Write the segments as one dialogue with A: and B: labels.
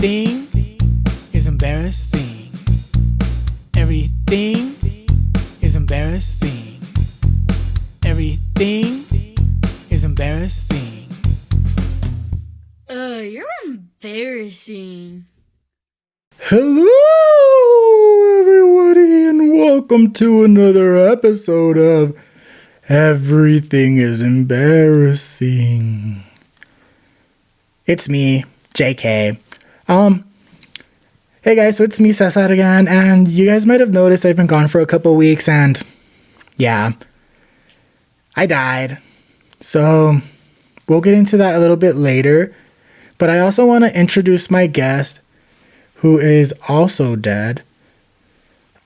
A: Everything is embarrassing. Everything is embarrassing. Everything is embarrassing.
B: You're embarrassing.
C: Hello, everybody, and welcome to another episode of Everything is Embarrassing. It's me, JK. Hey guys, so it's me, Cesar again, and you guys might have noticed I've been gone for a couple weeks, and yeah, I died. So we'll get into that a little bit later, but I also want to introduce my guest, who is also dead.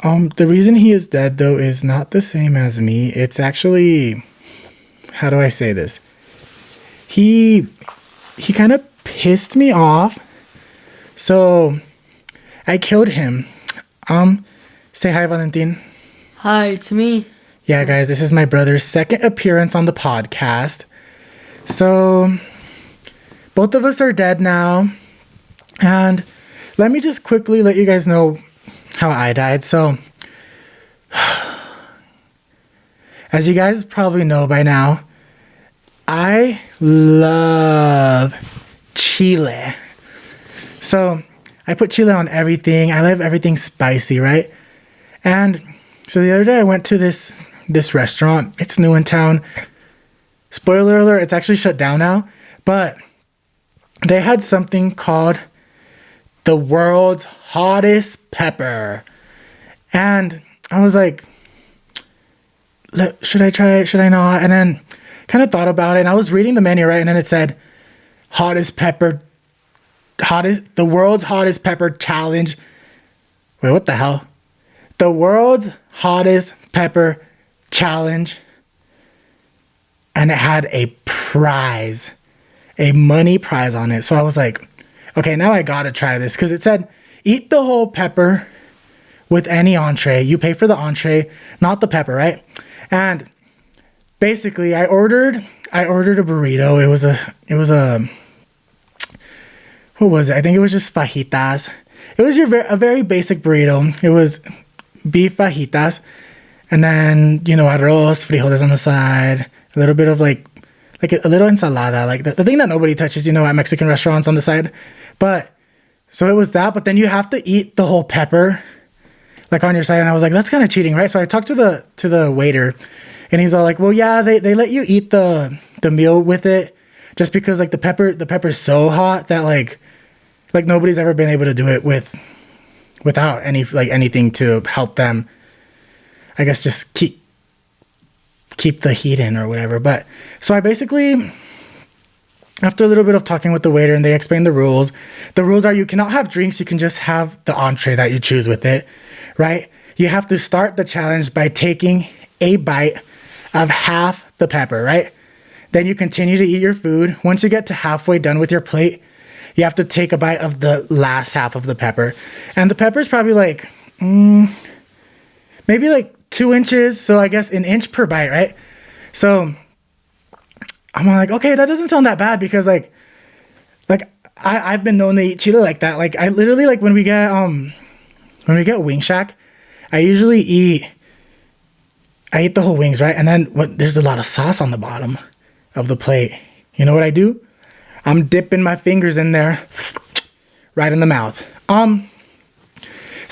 C: The reason he is dead, though, is not the same as me. It's actually, how do I say this? He kind of pissed me off, so I killed him. Say hi, Valentin.
B: Hi, it's me.
C: Yeah, guys, this is my brother's second appearance on the podcast. So both of us are dead now, and let me just quickly let you guys know how I died. So, as you guys probably know by now, I love chile. So, I put chile on everything. I love everything spicy, right? And so the other day I went to this restaurant. It's new in town. Spoiler alert, it's actually shut down now. But they had something called the world's hottest pepper. And I was like, should I try it? Should I not? And then kind of thought about it. And I was reading the menu, right? And then it said, the world's hottest pepper challenge. Wait, what the hell? The world's hottest pepper challenge. And it had a prize, a money prize on it. So I was like, okay, now I gotta try this, because it said eat the whole pepper with any entree. You pay for the entree, not the pepper, right? And basically, I ordered a burrito. It was a what was it? I think it was just fajitas. It was a very basic burrito. It was beef fajitas, and then arroz, frijoles on the side, a little bit of like a little ensalada, like the thing that nobody touches, at Mexican restaurants on the side. But so it was that, but then you have to eat the whole pepper like on your side. And I was like, that's kind of cheating, right? So I talked to the waiter, and he's all like, well, yeah, they let you eat the meal with it just because like the pepper's so hot that like nobody's ever been able to do it without anything to help them, I guess, just keep the heat in or whatever. But so I basically, after a little bit of talking with the waiter, and they explained the rules are you cannot have drinks, you can just have the entree that you choose with it, right? You have to start the challenge by taking a bite of half the pepper, right? Then you continue to eat your food. Once you get to halfway done with your plate, you have to take a bite of the last half of the pepper. And the pepper is probably like, maybe like 2 inches. So I guess an inch per bite, right? So I'm like, okay, that doesn't sound that bad, because I've been known to eat chile like that. Like I literally, like when we get Wing Shack, I eat the whole wings, right? And then there's a lot of sauce on the bottom of the plate. You know what I do? I'm dipping my fingers in there, right in the mouth. So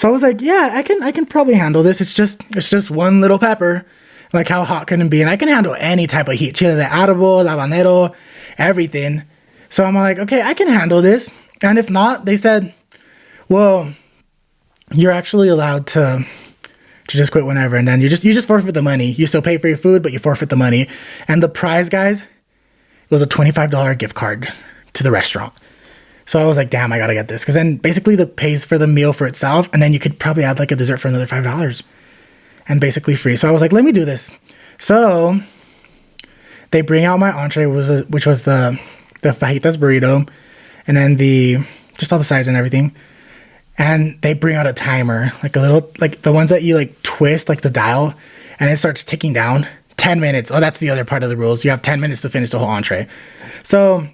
C: I was like, yeah, I can probably handle this. It's just one little pepper. Like, how hot can it be? And I can handle any type of heat. Chile de árbol, habanero, everything. So I'm like, okay, I can handle this. And if not, they said, well, you're actually allowed to just quit whenever. And then you just forfeit the money. You still pay for your food, but you forfeit the money. And the prize, guys, it was a $25 gift card to the restaurant. So I was like, damn, I gotta get this. Because then basically the pays for the meal for itself. And then you could probably add like a dessert for another $5. And basically free. So I was like, let me do this. So they bring out my entree, which was the fajitas burrito. And then just all the sides and everything. And they bring out a timer. Like a little, like the ones that you like twist, like the dial. And it starts ticking down. 10 minutes. Oh, that's the other part of the rules. You have 10 minutes to finish the whole entree. So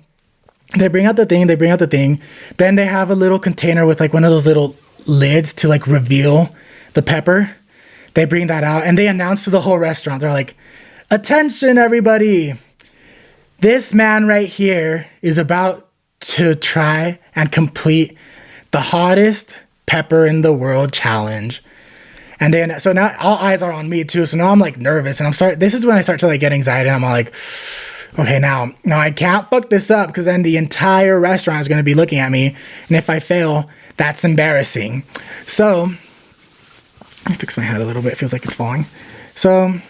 C: They bring out the thing. Then they have a little container with like one of those little lids to like reveal the pepper. They bring that out and they announce to the whole restaurant. They're like, attention everybody. This man right here is about to try and complete the hottest pepper in the world challenge. And then, so now all eyes are on me too. So now I'm like nervous and this is when I start to like get anxiety. I'm all like, okay, now I can't fuck this up because then the entire restaurant is going to be looking at me. And if I fail, that's embarrassing. So, let me fix my head a little bit. It feels like it's falling. So,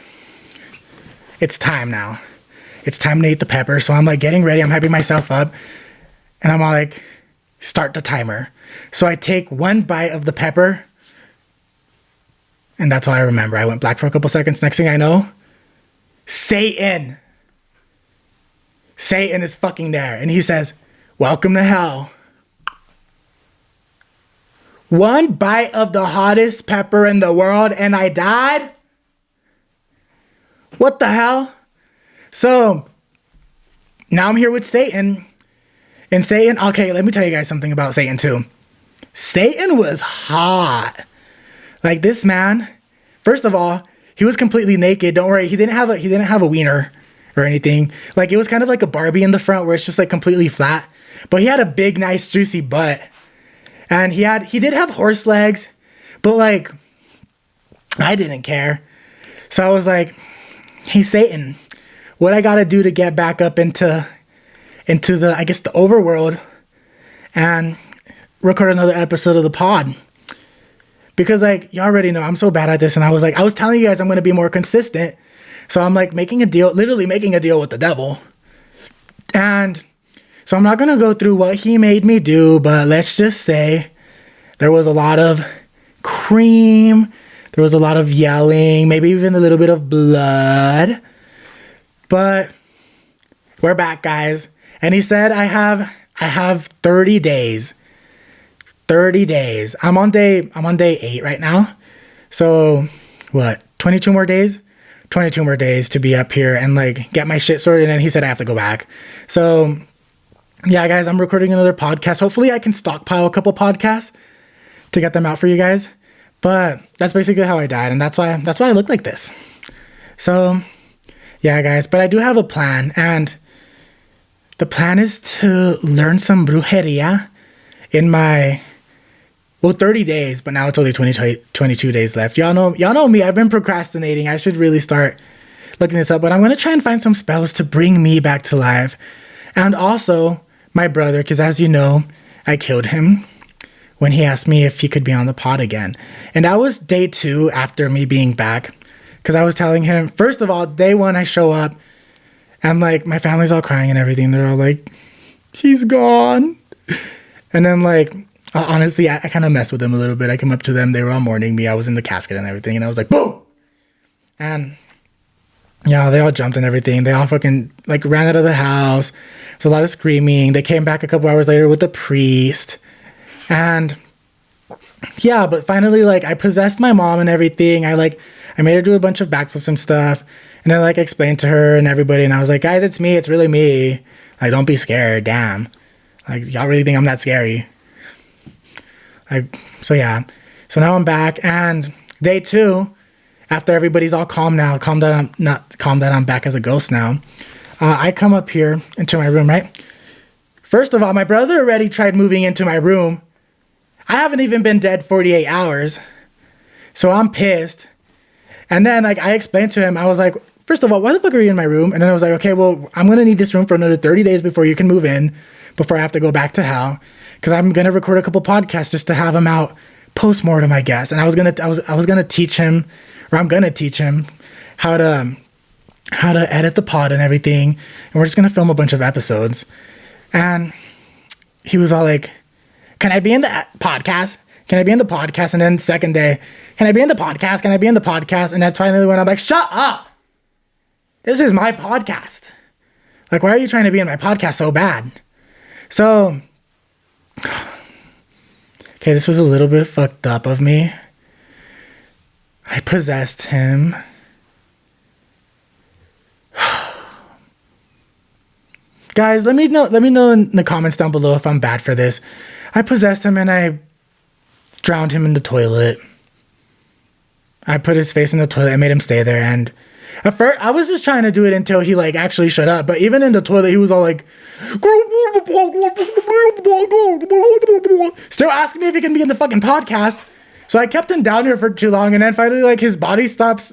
C: it's time now. It's time to eat the pepper. So I'm like getting ready. I'm hyping myself up. And I'm all like, start the timer. So I take one bite of the pepper. And that's all I remember. I went black for a couple seconds. Next thing I know, Satan is fucking there. And he says, welcome to hell. One bite of the hottest pepper in the world and I died? What the hell? So, now I'm here with Satan. And Satan, okay, let me tell you guys something about Satan too. Satan was hot. Like this man, first of all, he was completely naked. Don't worry, he didn't have a wiener or anything. Like it was kind of like a Barbie in the front where it's just like completely flat. But he had a big, nice, juicy butt. And he did have horse legs, but like I didn't care. So I was like, hey Satan, what I gotta do to get back up into the, I guess, the overworld and record another episode of the pod. Because like you already know I'm so bad at this, and I was telling you guys I'm gonna be more consistent. So I'm like literally making a deal with the devil. And so I'm not gonna go through what he made me do, but let's just say there was a lot of cream, there was a lot of yelling, maybe even a little bit of blood. But we're back, guys. And he said I have 30 days. 30 days. I'm on day 8 right now. So what? 22 more days? 22 more days to be up here and like get my shit sorted. And he said I have to go back. So yeah, guys, I'm recording another podcast. Hopefully I can stockpile a couple podcasts to get them out for you guys. But that's basically how I died. And that's why I look like this. So yeah, guys, but I do have a plan. And the plan is to learn some brujeria in my 30 days, but now it's only 22 days left. Y'all know me. I've been procrastinating. I should really start looking this up, but I'm going to try and find some spells to bring me back to life. And also my brother, because as you know, I killed him when he asked me if he could be on the pod again. And that was day 2 after me being back, because I was telling him, first of all, day 1, I show up and like my family's all crying and everything. They're all like, he's gone. And then like, honestly, I kind of messed with them a little bit. I came up to them. They were all mourning me. I was in the casket and everything. And I was like, boom. And yeah, they all jumped and everything. They all fucking like ran out of the house. There's a lot of screaming. They came back a couple hours later with the priest. And yeah, but finally, like I possessed my mom and everything. I made her do a bunch of backflips and stuff. And I like explained to her and everybody. And I was like, guys, it's me. It's really me. Like, don't be scared. Damn. Like, y'all really think I'm that scary? So yeah, so now I'm back, and day 2, after everybody's all calm now, calm that I'm back as a ghost now, I come up here into my room, right? First of all, my brother already tried moving into my room. I haven't even been dead 48 hours, so I'm pissed. And then like I explained to him, I was like, first of all, why the fuck are you in my room? And then I was like, okay, well, I'm gonna need this room for another 30 days before you can move in, before I have to go back to hell. Because I'm gonna record a couple podcasts just to have him out post-mortem, I guess. And I was gonna teach him, or I'm gonna teach him how to edit the pod and everything. And we're just gonna film a bunch of episodes. And he was all like, "Can I be in the podcast? Can I be in the podcast?" And then second day, "Can I be in the podcast? Can I be in the podcast?" And that's finally when I'm like, "Shut up! This is my podcast. Like, why are you trying to be in my podcast so bad?" So, okay, this was a little bit fucked up of me. I possessed him. Guys, let me know in the comments down below if I'm bad for this. I possessed him and I drowned him in the toilet. I put his face in the toilet and made him stay there. And at first, I was just trying to do it until he like actually shut up. But even in the toilet, he was all like, still asking me if he can be in the fucking podcast. So I kept him down here for too long. And then finally, like, his body stops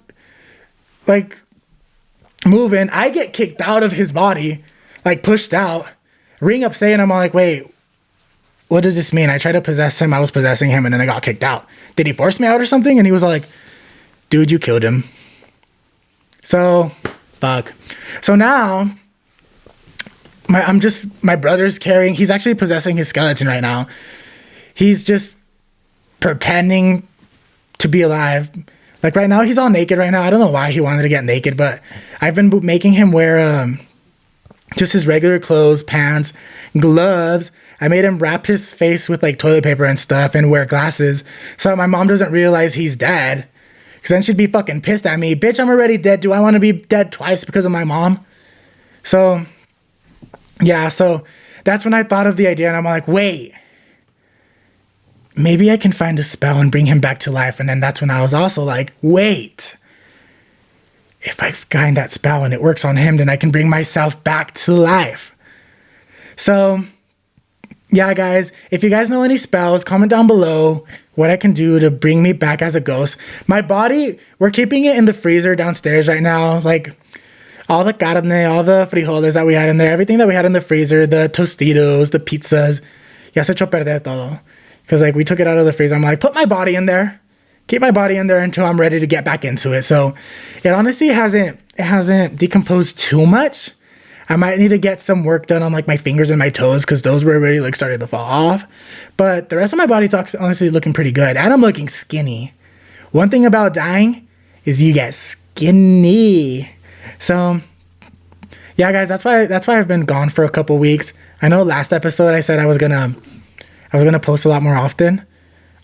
C: like moving. I get kicked out of his body, like pushed out. Ring up saying, I'm all like, wait, what does this mean? I tried to possess him. I was possessing him and then I got kicked out. Did he force me out or something? And he was like, dude, you killed him. So, fuck. So now, my brother's carrying, he's actually possessing his skeleton right now. He's just pretending to be alive. Like right now, he's all naked right now. I don't know why he wanted to get naked, but I've been making him wear just his regular clothes, pants, gloves. I made him wrap his face with like toilet paper and stuff and wear glasses so my mom doesn't realize he's dead. Because then she'd be fucking pissed at me. Bitch, I'm already dead. Do I want to be dead twice because of my mom? So, yeah, so that's when I thought of the idea. And I'm like, wait, maybe I can find a spell and bring him back to life. And then that's when I was also like, wait, if I find that spell and it works on him, then I can bring myself back to life. So, yeah, guys, if you guys know any spells, comment down below what I can do to bring me back as a ghost. My body, we're keeping it in the freezer downstairs right now. Like, all the carne, all the frijoles that we had in there, everything that we had in the freezer, the Tostitos, the pizzas. Ya se echó perder todo. Because, like, we took it out of the freezer. I'm like, put my body in there. Keep my body in there until I'm ready to get back into it. So, it honestly hasn't decomposed too much. I might need to get some work done on like my fingers and my toes because those were already like started to fall off. But the rest of my body's honestly looking pretty good. And I'm looking skinny. One thing about dying is you get skinny. So yeah, guys, that's why I've been gone for a couple weeks. I know last episode I said I was gonna post a lot more often.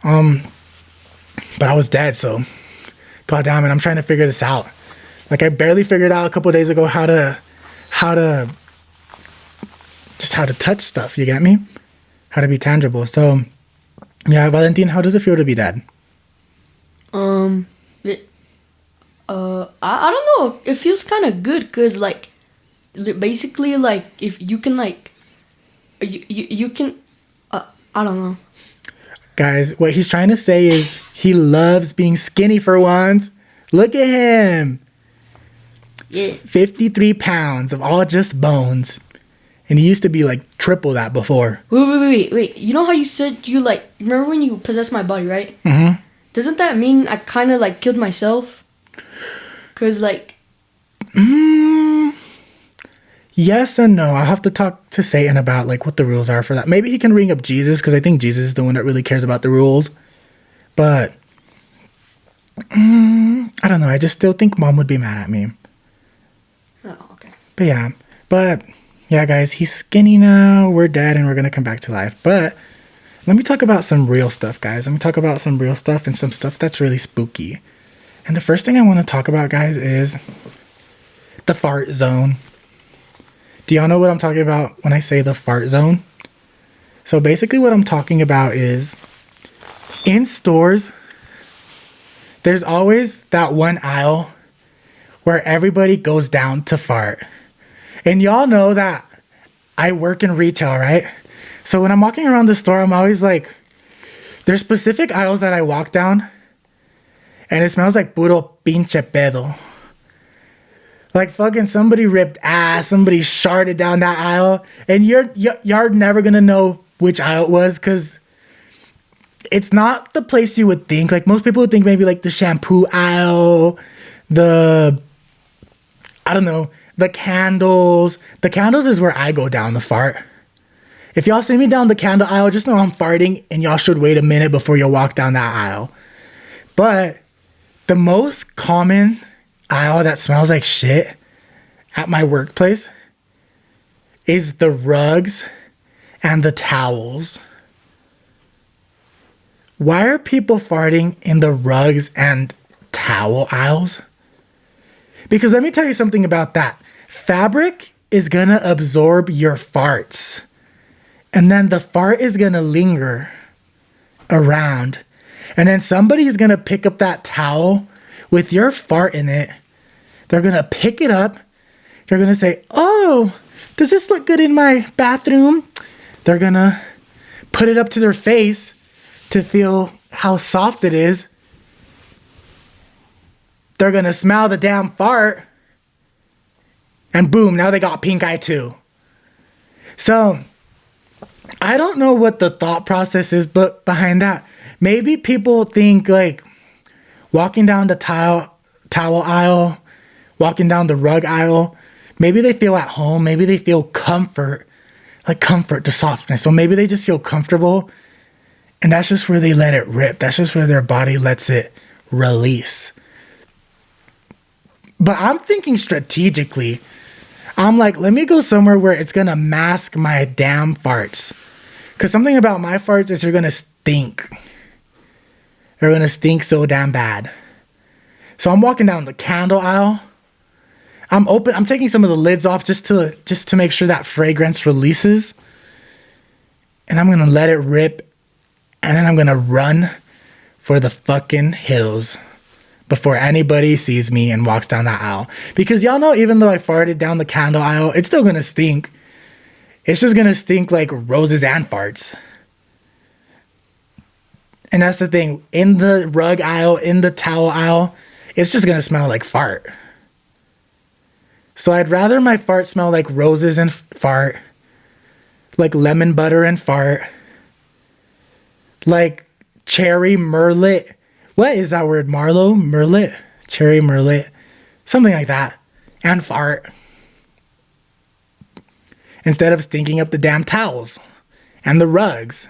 C: But I was dead, so god damn it, I'm trying to figure this out. Like I barely figured out a couple days ago how to touch stuff, you get me? How to be tangible. So yeah, Valentin, how does it feel to be dead?
B: I don't know. It feels kind of good because like basically like if you can like you can I don't know.
C: Guys, what he's trying to say is he loves being skinny for once. Look at him.
B: Yeah.
C: 53 pounds of all just bones. And he used to be like triple that before.
B: Wait. You know how you said you like, remember when you possessed my body, right?
C: Mm-hmm.
B: Doesn't that mean I kind of like killed myself? Because like...
C: Yes and no. I'll have to talk to Satan about like what the rules are for that. Maybe he can ring up Jesus because I think Jesus is the one that really cares about the rules. But I don't know. I just still think mom would be mad at me.
B: Oh, okay.
C: But yeah, guys, he's skinny now. We're dead and we're going to come back to life. But let me talk about some real stuff, guys. Let me talk about some real stuff and some stuff that's really spooky. And the first thing I want to talk about, guys, is the fart zone. Do y'all know what I'm talking about when I say the fart zone? So basically what I'm talking about is in stores, there's always that one aisle where everybody goes down to fart. And y'all know that I work in retail, right? So when I'm walking around the store, I'm always like, there's specific aisles that I walk down and it smells like puro pinche pedo. Like fucking somebody ripped ass, somebody sharted down that aisle, and you're never gonna know which aisle it was because it's not the place you would think. Like most people would think maybe like the shampoo aisle, the candles. The candles is where I go down to fart. If y'all see me down the candle aisle, just know I'm farting and y'all should wait a minute before you walk down that aisle. But the most common aisle that smells like shit at my workplace is the rugs and the towels. Why are people farting in the rugs and towel aisles? Because let me tell you something about that. Fabric is gonna absorb your farts. And then the fart is gonna linger around. And then somebody's gonna pick up that towel with your fart in it. They're gonna pick it up. They're gonna say, oh, does this look good in my bathroom? They're gonna put it up to their face to feel how soft it is. They're gonna smell the damn fart. And boom, now they got pink eye too. So, I don't know what the thought process is but behind that. Maybe people think like walking down the towel aisle, walking down the rug aisle, maybe they feel at home, maybe they feel comfort, the softness. So maybe they just feel comfortable and that's just where they let it rip. That's just where their body lets it release. But I'm thinking strategically. I'm like, let me go somewhere where it's gonna mask my damn farts. Cause something about my farts is they're gonna stink. They're gonna stink so damn bad. So I'm walking down the candle aisle. I'm taking some of the lids off just to make sure that fragrance releases. And I'm gonna let it rip. And then I'm gonna run for the fucking hills before anybody sees me and walks down that aisle. Because y'all know, even though I farted down the candle aisle, it's still gonna stink. It's just gonna stink like roses and farts. And that's the thing. In the rug aisle, in the towel aisle, it's just gonna smell like fart. So I'd rather my fart smell like roses and fart, like lemon butter and fart, like cherry merlot. What is that word? Merlot? Cherry merlot? Something like that. And fart. Instead of stinking up the damn towels and the rugs.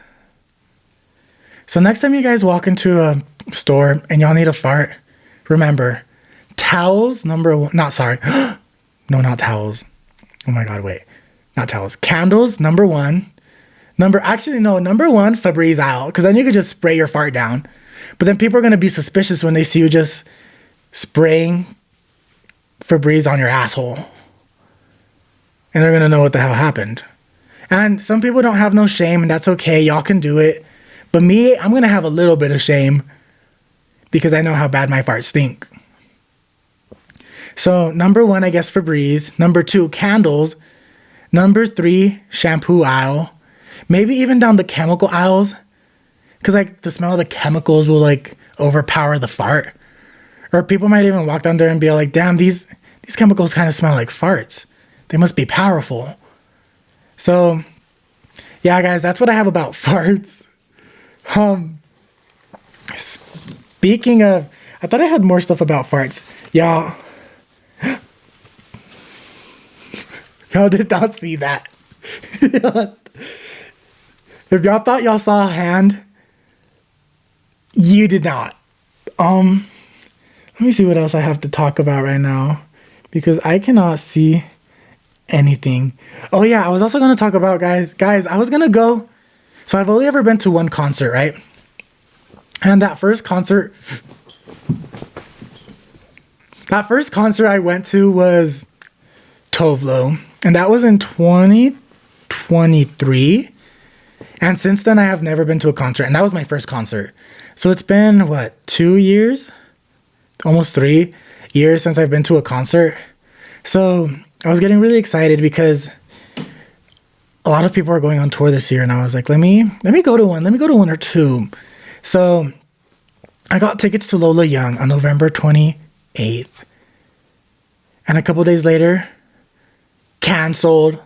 C: So next time you guys walk into a store and y'all need a fart, remember, towels, number one. No, not towels. Oh my God, wait. Not towels. Candles, number one. Number one, Febreze aisle. Because then you could just spray your fart down. But then people are going to be suspicious when they see you just spraying Febreze on your asshole. And they're going to know what the hell happened. And some people don't have no shame, and that's okay. Y'all can do it. But me, I'm going to have a little bit of shame because I know how bad my farts stink. So, number one, I guess Febreze. Number two, candles. Number three, shampoo aisle. Maybe even down the chemical aisles. Because, like, the smell of the chemicals will, like, overpower the fart. Or people might even walk down there and be like, damn, these chemicals kind of smell like farts. They must be powerful. So, yeah, guys, that's what I have about farts. Speaking of, I thought I had more stuff about farts. Y'all did not see that. If y'all thought y'all saw a hand, you did not. Let me see what else I have to talk about right now because I cannot see anything. Oh yeah, I was also going to talk about guys, I was going to go. So I've only ever been to one concert, right? And that first concert I went to was Tovlo, and that was in 2023. And since then, I have never been to a concert, and that was my first concert. So it's been, 2 years? Almost 3 years since I've been to a concert. So I was getting really excited because a lot of people are going on tour this year, and I was like, let me go to one. Let me go to one or two. So I got tickets to Lola Young on November 28th. And a couple days later, canceled.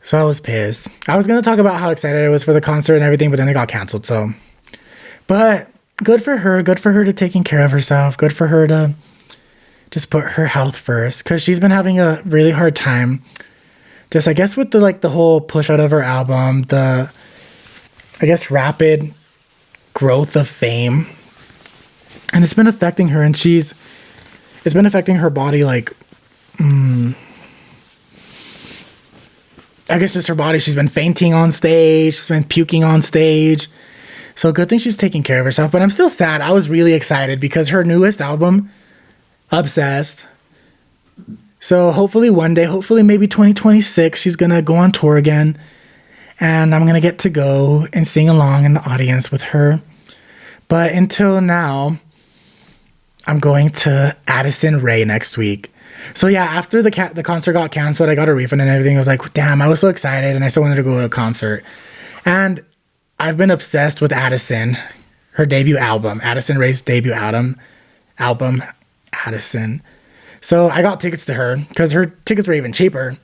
C: So I was pissed. I was going to talk about how excited I was for the concert and everything, but then it got canceled. So, but good for her. Good for her to taking care of herself. Good for her to just put her health first. Because she's been having a really hard time. Just, I guess, with the whole push out of her album. Rapid growth of fame. And it's been affecting her. And it's been affecting her body I guess just her body. She's been fainting on stage. She's been puking on stage. So good thing she's taking care of herself. But I'm still sad. I was really excited because her newest album, Obsessed, So hopefully one day, hopefully maybe 2026, she's going to go on tour again. And I'm going to get to go and sing along in the audience with her. But until now, I'm going to Addison Rae next week. So yeah, after the concert got canceled, I got a refund and everything. I was like, damn, I was so excited and I still wanted to go to a concert. And I've been obsessed with Addison, her debut album, Addison Rae's debut album, Addison. So I got tickets to her because her tickets were even cheaper.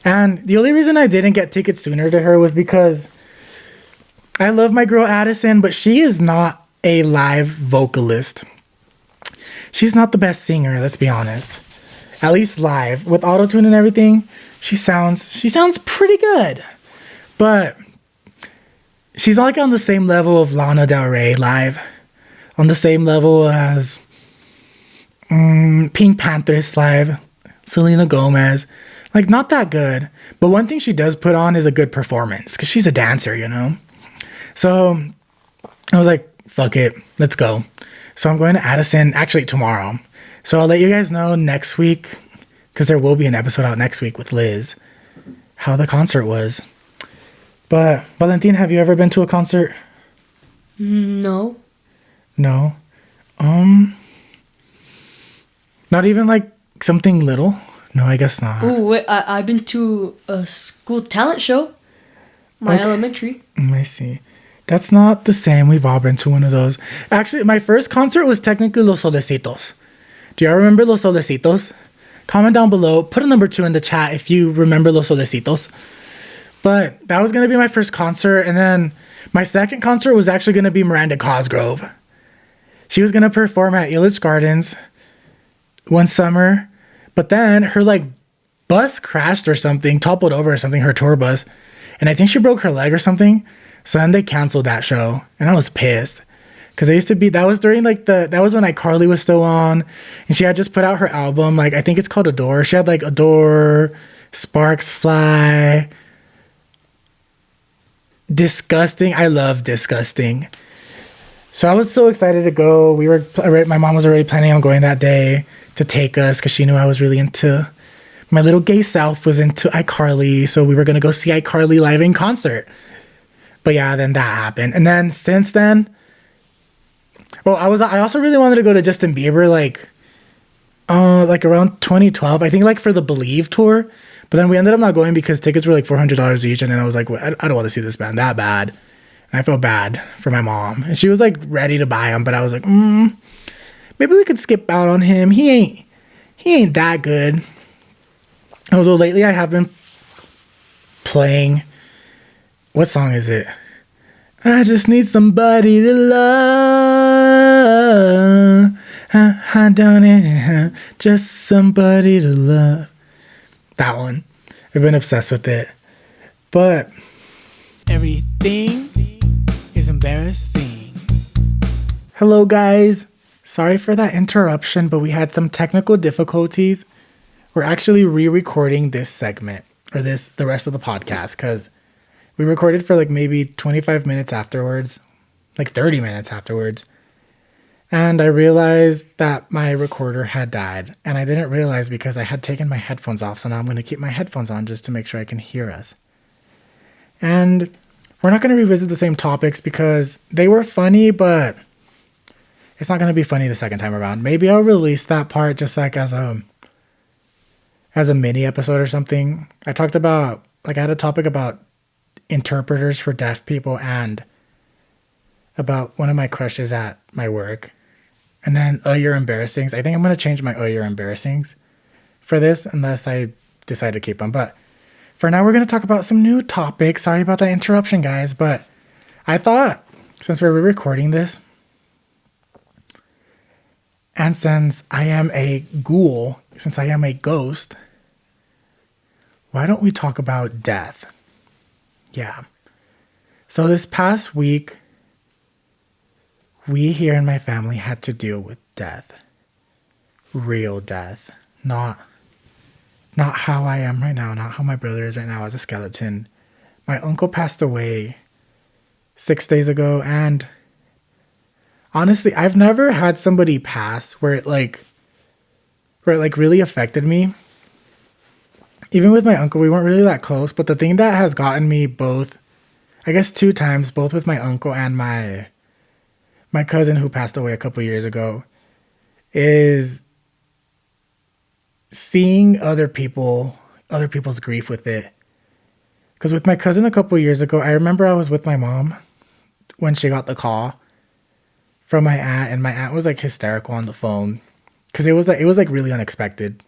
C: And the only reason I didn't get tickets sooner to her was because I love my girl Addison, but she is not a live vocalist. She's not the best singer, let's be honest. At least live. With autotune and everything, she sounds pretty good. But she's like on the same level of Lana Del Rey live. On the same level as Pink Panthers live. Selena Gomez. Like, not that good. But one thing she does put on is a good performance. Because she's a dancer, you know? So I was like, fuck it. Let's go. So I'm going to Addison actually tomorrow. So I'll let you guys know next week, because there will be an episode out next week with Liz, how the concert was. But Valentin, have you ever been to a concert?
B: No.
C: No. Not even like something little? No, I guess not.
B: Oh, wait, I've been to a school talent show. My elementary.
C: I see. That's not the same. We've all been to one of those. Actually, my first concert was technically Los Solecitos. Do y'all remember Los Solecitos? Comment down below. Put a number 2 in the chat if you remember Los Solecitos. But that was going to be my first concert. And then my second concert was actually going to be Miranda Cosgrove. She was going to perform at Illich Gardens one summer. But then her like bus crashed or something, toppled over or something, her tour bus. And I think she broke her leg or something. So then they canceled that show. And I was pissed. Because I used to be, that was during like that was when iCarly was still on. And she had just put out her album. Like, I think it's called Adore. She had like Adore, Sparks Fly, Disgusting. I love Disgusting. So I was so excited to go. My mom was already planning on going that day to take us because she knew I was really into, my little gay self was into iCarly. So we were going to go see iCarly live in concert. But yeah, then that happened. And then since then, well, I also really wanted to go to Justin Bieber like around 2012. I think like for the Believe tour. But then we ended up not going because tickets were like $400 each. And then I was like, well, I don't want to see this band that bad. And I felt bad for my mom. And she was like ready to buy them. But I was like, maybe we could skip out on him. He ain't that good. Although lately I have been playing, what song is it? I just need somebody to love. I don't need just somebody to love. That one. I've been obsessed with it. But
A: Everything is embarrassing.
C: hello guys. Sorry for that interruption, but we had some technical difficulties. We're actually re-recording this segment or the rest of the podcast because we recorded for like maybe 25 minutes afterwards, like 30 minutes afterwards. And I realized that my recorder had died. And I didn't realize because I had taken my headphones off. So now I'm going to keep my headphones on just to make sure I can hear us. And we're not going to revisit the same topics because they were funny, but it's not going to be funny the second time around. Maybe I'll release that part just like as a mini episode or something. I talked about, like I had a topic about interpreters for deaf people and about one of my crushes at my work. And then you're embarrassings. I think I'm going to change my you're embarrassings for this unless I decide to keep them. But for now, we're going to talk about some new topics. Sorry about that interruption, guys. But I thought since we're re-recording this and since I am a ghoul, since I am a ghost, why don't we talk about death? Yeah. So this past week, we here in my family had to deal with death. Real death. Not how I am right now, not how my brother is right now as a skeleton. My uncle passed away 6 days ago, and honestly, I've never had somebody pass where it really affected me. even with my uncle, we weren't really that close. But the thing that has gotten me both, I guess 2 times, both with my uncle and my cousin who passed away a couple years ago, is seeing other people's grief with it. Because with my cousin a couple years ago, I remember I was with my mom when she got the call from my aunt, and my aunt was like hysterical on the phone because it was like really unexpected.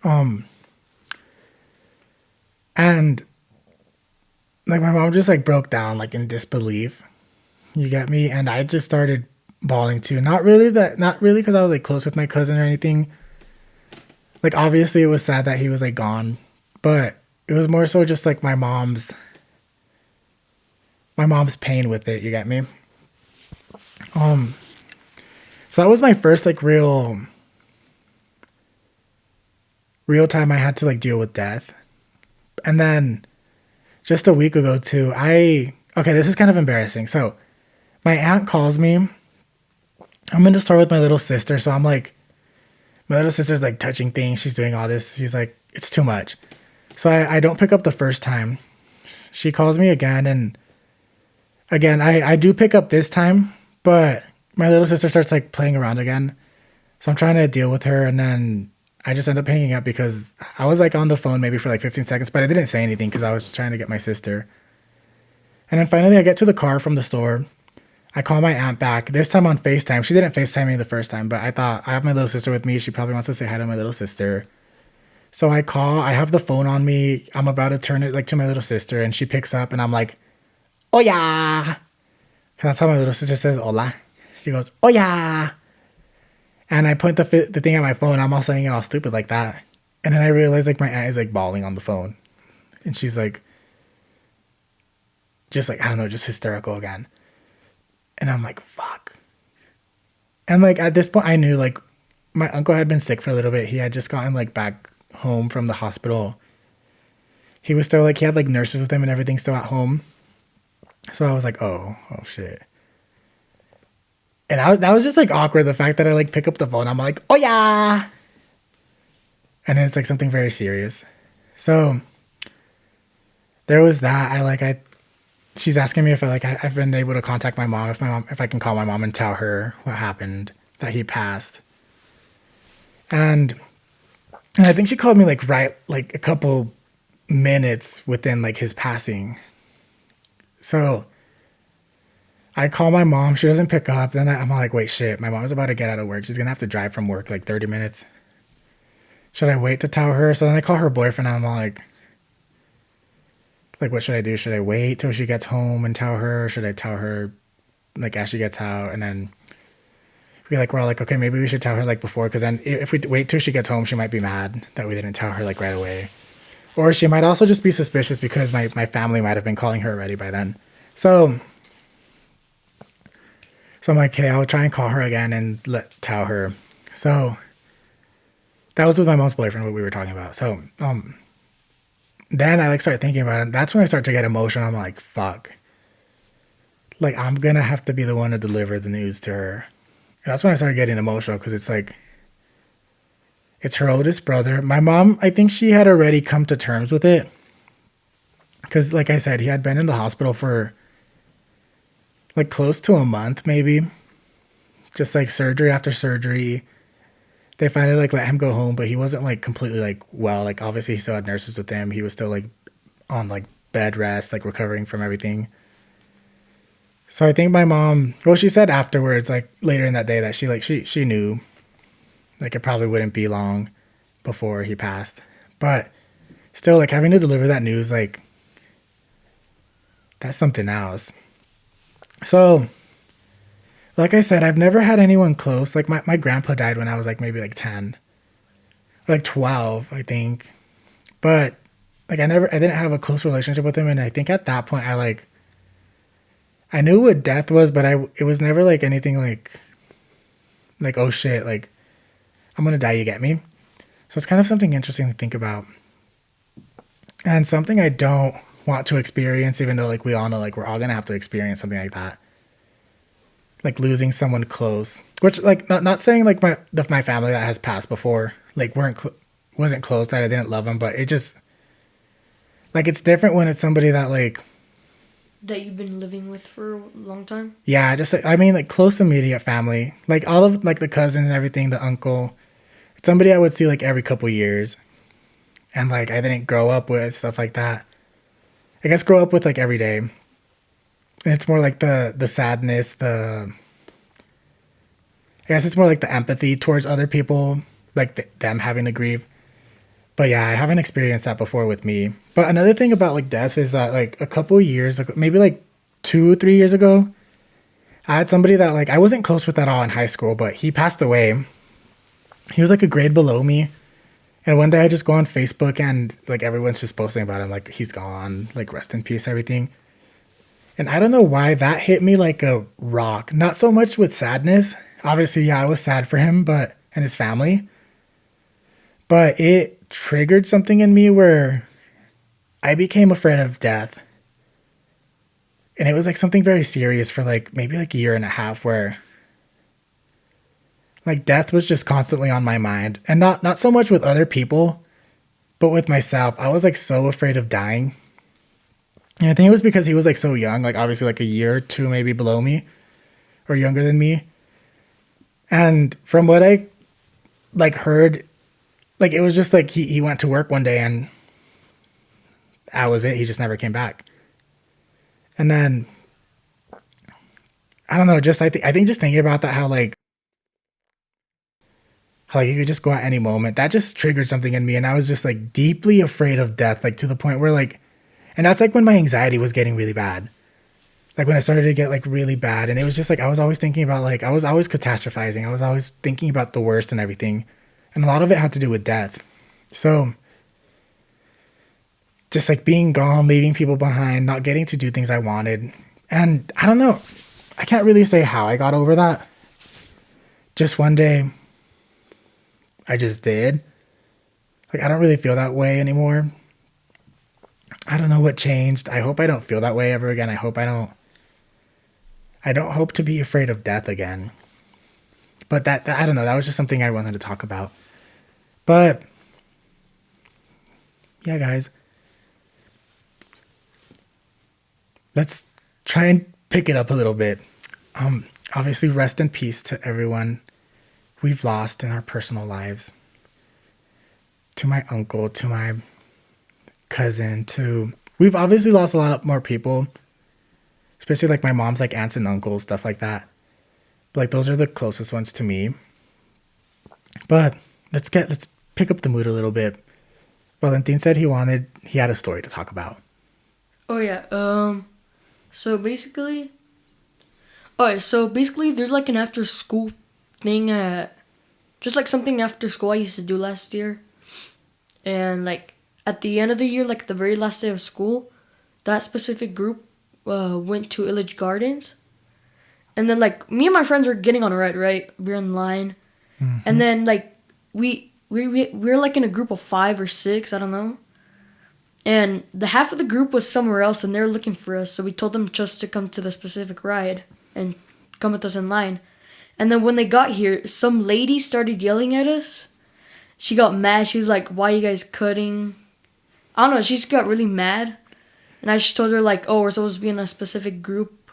C: And like my mom just like broke down like in disbelief. You get me? And I just started bawling too. Not really because I was like close with my cousin or anything. Like obviously it was sad that he was like gone, but it was more so just like my mom's pain with it, you get me? So that was my first like real time I had to like deal with death. And then just a week ago too, okay, this is kind of embarrassing. So my aunt calls me. I'm in the store with my little sister, so I'm like, my little sister's like touching things, she's doing all this. She's like, it's too much. So I don't pick up the first time. She calls me again, and again, I do pick up this time, but my little sister starts like playing around again. So I'm trying to deal with her, and then I just end up hanging up because I was like on the phone maybe for like 15 seconds, but I didn't say anything because I was trying to get my sister. And then finally I get to the car from the store. I call my aunt back, this time on FaceTime. She didn't FaceTime me the first time, but I thought I have my little sister with me. She probably wants to say hi to my little sister. So I call, I have the phone on me. I'm about to turn it like to my little sister, and she picks up, and I'm like, oh yeah. That's how my little sister says hola. She goes, oh yeah. And I point the thing at my phone. I'm all saying it all stupid like that. And then I realize like my aunt is like bawling on the phone. And she's like, just like, I don't know, just hysterical again. And I'm like, fuck. And like at this point I knew like my uncle had been sick for a little bit. He had just gotten like back home from the hospital. He was still like, he had like nurses with him and everything still at home. So I was like, oh shit. And that was just like awkward. The fact that I like pick up the phone, I'm like, oh yeah. And it's like something very serious. So there was that. She's asking me if I've been able to contact my mom, if I can call my mom and tell her what happened, that he passed. And I think she called me like right, like a couple minutes within like his passing. So I call my mom. She doesn't pick up. Then I'm like, wait, shit. My mom's about to get out of work. She's going to have to drive from work like 30 minutes. Should I wait to tell her? So then I call her boyfriend, and I'm like, what should I do? Should I wait till she gets home and tell her? Or should I tell her like as she gets out? And then we're all like, okay, maybe we should tell her like before. Because then if we wait till she gets home, she might be mad that we didn't tell her like right away. Or she might also just be suspicious because my family might have been calling her already by then. So I'm like, okay, I'll try and call her again and tell her. So that was with my mom's boyfriend, what we were talking about. So then I like started thinking about it. That's when I start to get emotional. I'm like, fuck. Like I'm gonna have to be the one to deliver the news to her. And that's when I started getting emotional because it's like, it's her oldest brother. My mom, I think she had already come to terms with it. Because like I said, he had been in the hospital for like close to a month, maybe. Just like surgery after surgery. They finally like let him go home, but he wasn't like completely like well. Like obviously he still had nurses with him. He was still like on like bed rest, like recovering from everything. So I think my mom, well, she said afterwards, like later in that day, that she knew like it probably wouldn't be long before he passed. But still, like having to deliver that news, like that's something else. So like I said, I've never had anyone close. Like my grandpa died when I was like maybe like 10, or like 12, I think. But like I didn't have a close relationship with him. And I think at that point I knew what death was, but it was never like anything like, oh shit, like I'm going to die, you get me? So it's kind of something interesting to think about. And something I don't want to experience, even though like we all know like we're all going to have to experience something like that. Like losing someone close, which like not saying like my family that has passed before, like wasn't close, that I didn't love them, but it just, like, it's different when it's somebody that, like,
B: That you've been living with for a long time?
C: yeah, just, like, I mean, like, close immediate family. Like, all of, like, the cousin and everything, the uncle. It's somebody I would see, like, every couple years. And, like, I didn't grow up with, stuff like that. I guess grow up with, like, every day. And it's more like the sadness, I guess it's more like the empathy towards other people, like them having to grieve. But yeah, I haven't experienced that before with me. But another thing about like death is that like a couple years ago, maybe like 2 or 3 years ago, I had somebody that like I wasn't close with at all in high school, but he passed away. He was like a grade below me. And one day I just go on Facebook and like everyone's just posting about him, like he's gone, like rest in peace, everything. And I don't know why that hit me like a rock. Not so much with sadness. Obviously, yeah, I was sad for him, and his family. But it triggered something in me where I became afraid of death. And it was like something very serious for like maybe like a year and a half where like death was just constantly on my mind. And not so much with other people, but with myself. I was like so afraid of dying. And I think it was because he was like so young, like obviously like a year or two maybe below me or younger than me. And from what I like heard, like it was just like he went to work one day and that was it. He just never came back. And then I don't know, just I think just thinking about that, how like you could just go at any moment, that just triggered something in me. And I was just like deeply afraid of death, like to the point where like, and that's like when my anxiety was getting really bad. Like when it started to get like really bad. And it was just like, I was always thinking about like, I was always catastrophizing. I was always thinking about the worst and everything. And a lot of it had to do with death. So just like being gone, leaving people behind, not getting to do things I wanted. And I don't know, I can't really say how I got over that. Just one day, I just did. Like, I don't really feel that way anymore. I don't know what changed. I hope I don't feel that way ever again. I don't hope to be afraid of death again. But that I don't know. That was just something I wanted to talk about. But yeah, guys, let's try and pick it up a little bit. Obviously, rest in peace to everyone we've lost in our personal lives. To my uncle, to my cousin, we've obviously lost a lot more people, especially like my mom's like aunts and uncles, stuff like that. But like those are the closest ones to me. But let's pick up the mood a little bit. Valentin said he had a story to talk about.
B: Oh yeah. So basically there's like an after school thing just like something after school I used to do last year. And like at the end of the year, like the very last day of school, that specific group went to Illage Gardens. And then like me and my friends were getting on a ride, right? We're in line. Mm-hmm. And then like we're like in a group of 5 or 6, I don't know. And the half of the group was somewhere else and they were looking for us. So we told them just to come to the specific ride and come with us in line. And then when they got here, some lady started yelling at us. She got mad. She was like, "Why are you guys cutting?" I don't know. She just got really mad. And I just told her like, "Oh, we're supposed to be in a specific group.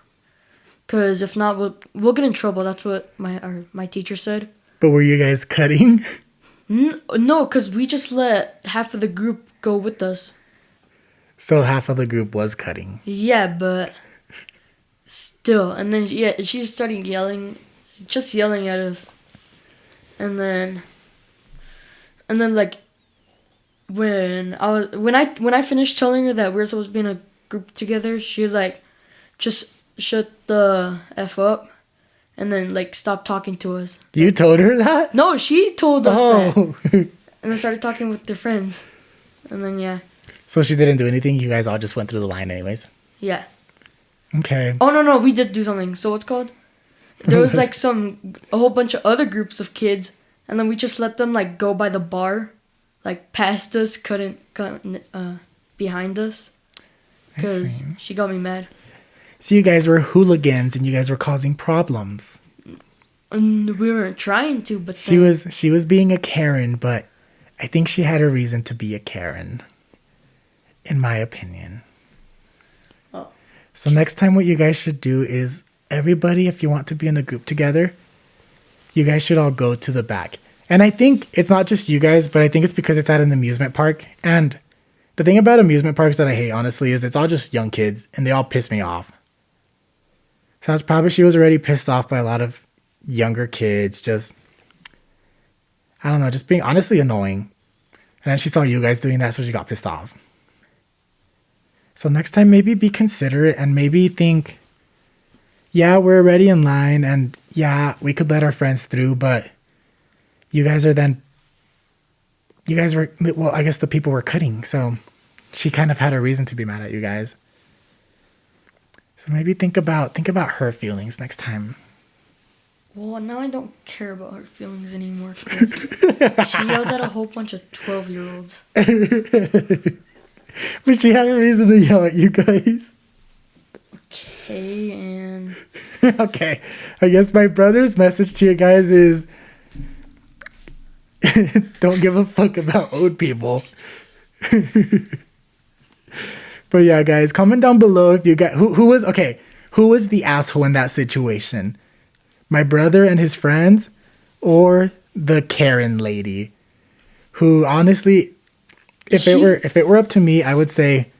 B: Because if not, we'll get in trouble." That's what my teacher said.
C: But were you guys cutting?
B: No, because we just let half of the group go with us.
C: So half of the group was cutting.
B: Yeah, but still. And then she just started yelling at us. And then like when I finished telling her that we were supposed to be in a group together, she was like, "Just shut the F up," and then like stop talking to us.
C: You told her that?
B: No, she told us that. And then started talking with their friends. And then yeah.
C: So she didn't do anything? You guys all just went through the line anyways?
B: Yeah.
C: Okay.
B: Oh no, we did do something. So what's called? There was like a whole bunch of other groups of kids, and then we just let them like go by the bar, like past us, couldn't behind us, because she got me mad.
C: So you guys were hooligans and you guys were causing problems.
B: We weren't trying to, but
C: she was being a Karen, but I think she had a reason to be a Karen, in my opinion.
B: Oh.
C: So next time what you guys should do is, everybody, if you want to be in a group together, you guys should all go to the back. And I think it's not just you guys, but I think it's because it's at an amusement park. And the thing about amusement parks that I hate, honestly, is it's all just young kids and they all piss me off. So that's probably, she was already pissed off by a lot of younger kids, just, I don't know, just being honestly annoying. And then she saw you guys doing that, so she got pissed off. So next time, maybe be considerate and maybe think, yeah, we're already in line and yeah, we could let our friends through, but you guys were, well, I guess the people were cutting. So she kind of had a reason to be mad at you guys. So maybe think about her feelings next time.
B: Well, now I don't care about her feelings anymore because she yelled at a whole bunch of 12-year-olds.
C: But she had a reason to yell at you guys.
B: Okay, and...
C: Okay, I guess my brother's message to you guys is don't give a fuck about old people. But yeah, guys, comment down below if you got who was the asshole in that situation? My brother and his friends, or the Karen lady, who honestly, if it were up to me, I would say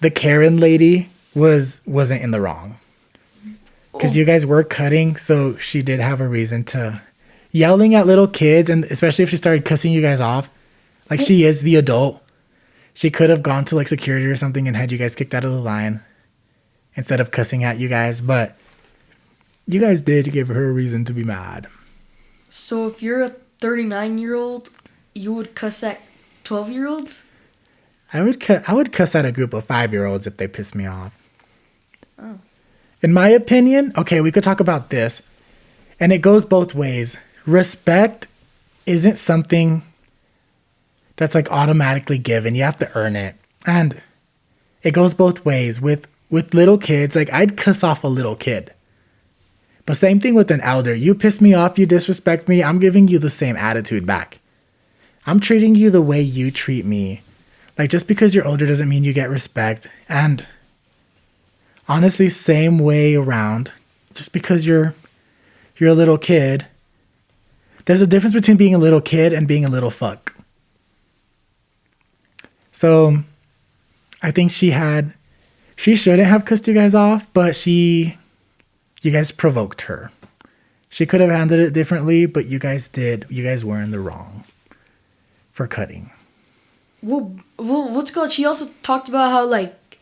C: the Karen lady wasn't in the wrong, because you guys were cutting, so she did have a reason to yelling at little kids, and especially if she started cussing you guys off, like she is the adult. She could have gone to like security or something and had you guys kicked out of the line instead of cussing at you guys, but you guys did give her a reason to be mad.
B: So if you're a 39-year-old, you would cuss at 12-year-olds?
C: I would cuss at a group of 5-year-olds if they pissed me off.
B: Oh.
C: In my opinion, okay, we could talk about this, and it goes both ways. Respect isn't something that's like automatically given. You have to earn it. And it goes both ways. With little kids, like I'd cuss off a little kid. But same thing with an elder. You piss me off, you disrespect me, I'm giving you the same attitude back. I'm treating you the way you treat me. Like, just because you're older doesn't mean you get respect. And honestly, same way around. Just because you're a little kid, there's a difference between being a little kid and being a little fuck. So I think she shouldn't have cussed you guys off, but you guys provoked her. She could have handled it differently, but you guys did. You guys were in the wrong for cutting.
B: Well, what's called? She also talked about how like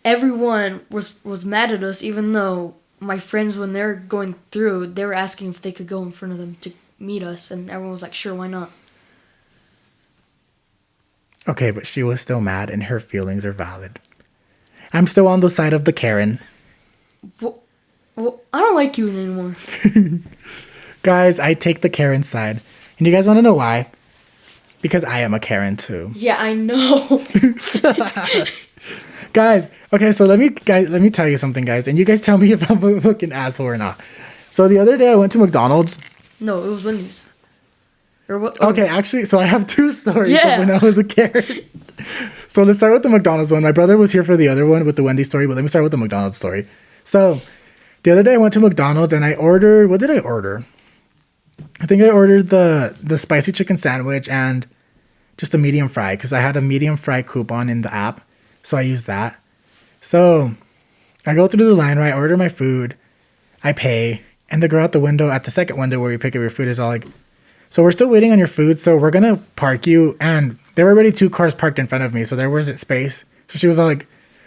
B: everyone was mad at us, even though my friends, when they're going through, they were asking if they could go in front of them to meet us, and everyone was like, "Sure, why not?"
C: Okay, but she was still mad, and her feelings are valid. I'm still on the side of the Karen.
B: Well, I don't like you anymore.
C: Guys, I take the Karen side. And you guys want to know why? Because I am a Karen too.
B: Yeah, I know.
C: Guys, okay, so let me tell you something, guys. And you guys tell me if I'm a fucking asshole or not. So the other day I went to McDonald's.
B: No, it was Wendy's. Or what?
C: Okay, actually, so I have two stories
B: Yeah.
C: of when I was a Karen. So let's start with the McDonald's one. My brother was here for the other one with the Wendy's story, but let me start with the McDonald's story. So the other day I went to McDonald's and I ordered, what did I order? I think I ordered the spicy chicken sandwich and just a medium fry, because I had a medium fry coupon in the app. So I used that. So I go through the line, right? I order my food. I pay. And the girl at the window, at the second window where you pick up your food, is all like, so we're still waiting on your food, so we're going to park you. And there were already 2 cars parked in front of me, so there wasn't space. So she was all like,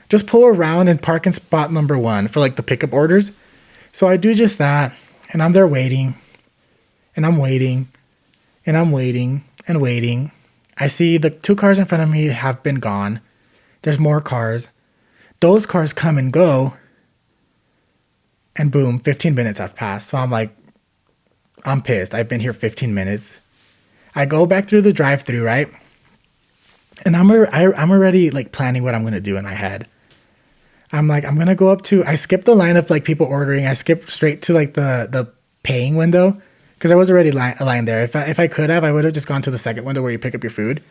C: just pull around and park in spot number 1 for like the pickup orders. So I do just that. And I'm there waiting. And I'm waiting. And I'm waiting and waiting. I see the 2 cars in front of me have been gone. There's more cars. Those cars come and go. And boom, 15 minutes have passed. So I'm like, I'm pissed. I've been here 15 minutes. I go back through the drive-thru, right? And I'm already like planning what I'm going to do in my head. I'm like, I'm going to go up to, I skip the line of like people ordering. I skip straight to like the paying window, because I was already lying there. If I could have, I would have just gone to the second window where you pick up your food.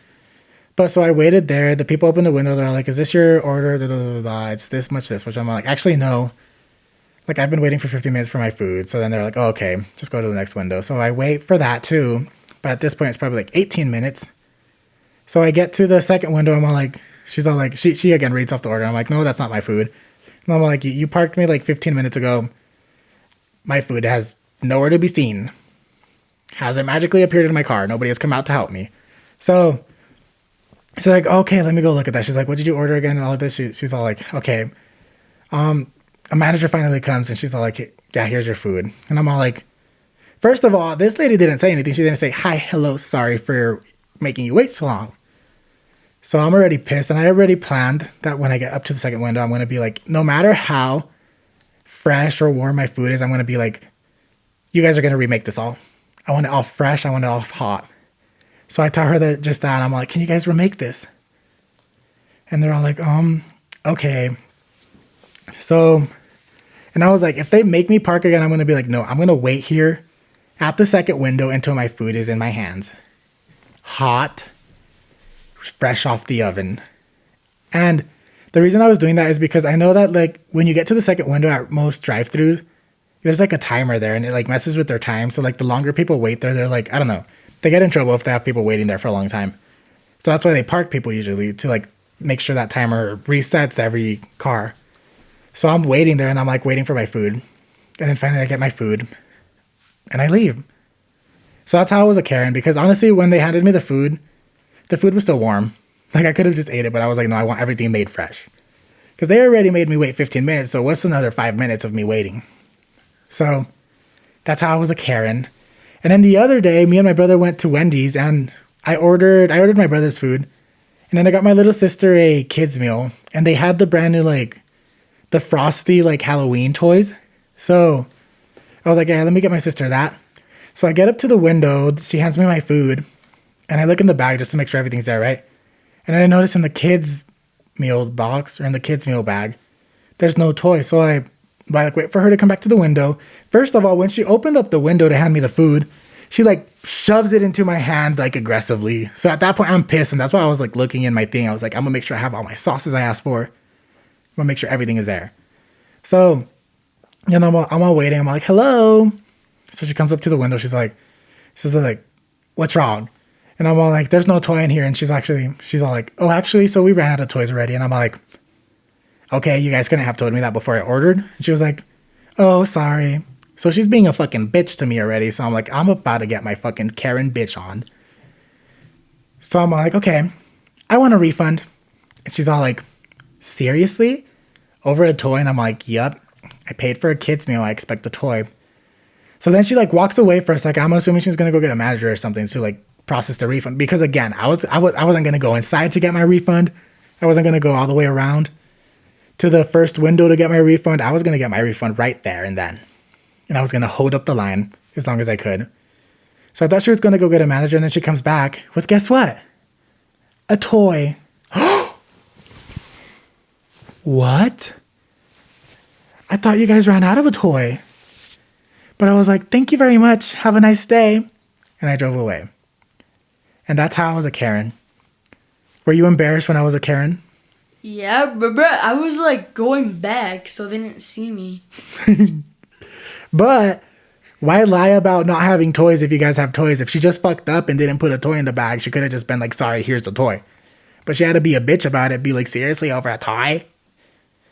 C: But so I waited there. The people opened the window. They're like, "Is this your order? Blah, blah, blah, blah. It's this much, this much." I'm like, "Actually, no. Like, I've been waiting for 15 minutes for my food." So then they're like, "Oh, okay, just go to the next window." So I wait for that too. But at this point, it's probably like 18 minutes. So I get to the second window. I'm all like, she's all like, she again reads off the order. I'm like, "No, that's not my food." And I'm like, you parked me like 15 minutes ago. My food has nowhere to be seen. Hasn't magically appeared in my car. Nobody has come out to help me. So she's like, "Okay, let me go look at that." She's like, "What did you order again?" And all of this. She's all like, "Okay." A manager finally comes and she's all like, "Yeah, here's your food." And I'm all like, first of all, this lady didn't say anything. She didn't say, "Hi, hello, sorry for making you wait so long." So I'm already pissed, and I already planned that when I get up to the second window, I'm going to be like, no matter how fresh or warm my food is, I'm going to be like, "You guys are going to remake this all. I want it all fresh. I want it all hot." So I tell her that just that, and I'm like, "Can you guys remake this?" And they're all like, okay. So, and I was like, if they make me park again, I'm going to be like, "No, I'm going to wait here at the second window until my food is in my hands. Hot, fresh off the oven." And the reason I was doing that is because I know that like when you get to the second window at most drive-thrus, there's like a timer there and it like messes with their time. So like the longer people wait there, they're like, I don't know, they get in trouble if they have people waiting there for a long time. So that's why they park people usually, to like make sure that timer resets every car. So I'm waiting there and I'm like waiting for my food. And then finally I get my food and I leave. So that's how I was a Karen, because honestly, when they handed me the food was still warm. Like I could have just ate it, but I was like, no, I want everything made fresh. Because they already made me wait 15 minutes. So what's another 5 minutes of me waiting? So that's how I was a Karen. And then the other day, me and my brother went to Wendy's and I ordered my brother's food. And then I got my little sister a kid's meal. And they had the brand new, like, the Frosty, like, Halloween toys. So I was like, "Yeah, let me get my sister that." So I get up to the window. She hands me my food. And I look in the bag just to make sure everything's there, right? And I notice in the kids' meal box, or in the kids' meal bag, there's no toy. So I like wait for her to come back to the window. First of all, when she opened up the window to hand me the food, she like shoves it into my hand like aggressively. So at that point, I'm pissed, and that's why I was like looking in my thing. I was like, I'm gonna make sure I have all my sauces I asked for. I'm gonna make sure everything is there. So, you know, I'm all waiting. I'm like, "Hello." So she comes up to the window. She's like, "What's wrong?" And I'm all like, "There's no toy in here." And she's all like, "Oh, actually, so we ran out of toys already." And I'm like, "Okay, you guys couldn't have told me that before I ordered." And she was like, "Oh, sorry." So she's being a fucking bitch to me already. So I'm like, I'm about to get my fucking Karen bitch on. So I'm like, "Okay, I want a refund." And she's all like, "Seriously? Over a toy?" And I'm like, "Yup. I paid for a kid's meal. I expect a toy." So then she like walks away for a second. I'm assuming she's gonna go get a manager or something to like process the refund. Because again, I wasn't gonna go inside to get my refund. I wasn't gonna go all the way around to the first window to get my refund. I was gonna get my refund right there and then. And I was gonna hold up the line as long as I could. So I thought she was gonna go get a manager, and then she comes back with, guess what? A toy. What? I thought you guys ran out of a toy. But I was like, "Thank you very much. Have a nice day." And I drove away. And that's how I was a Karen. Were you embarrassed when I was a Karen?
B: Yeah, but bro, I was like going back so they didn't see me.
C: But why lie about not having toys if you guys have toys? If she just fucked up and didn't put a toy in the bag, she could have just been like, "Sorry, here's the toy." But she had to be a bitch about it. Be like, "Seriously, over a toy?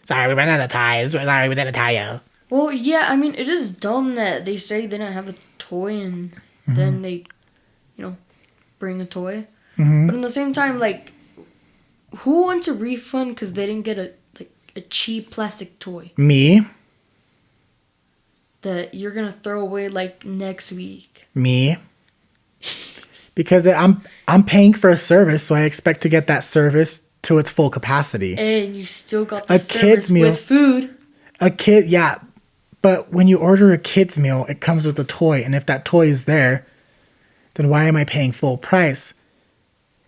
C: Sorry, we ran out of toys. Sorry, we didn't tell you."
B: Well, yeah, I mean, it is dumb that they say they didn't have a toy and then they, bring a toy.
C: Mm-hmm.
B: But at the same time, like, who wants a refund because they didn't get a cheap plastic toy
C: Me?
B: that you're gonna throw away like next week?
C: Me? Because I'm paying for a service, so I expect to get that service to its full capacity.
B: And you still got the
C: A
B: service
C: kid's meal.
B: with food.
C: Yeah. But when you order a kid's meal, it comes with a toy. And if that toy is there, then why am I paying full price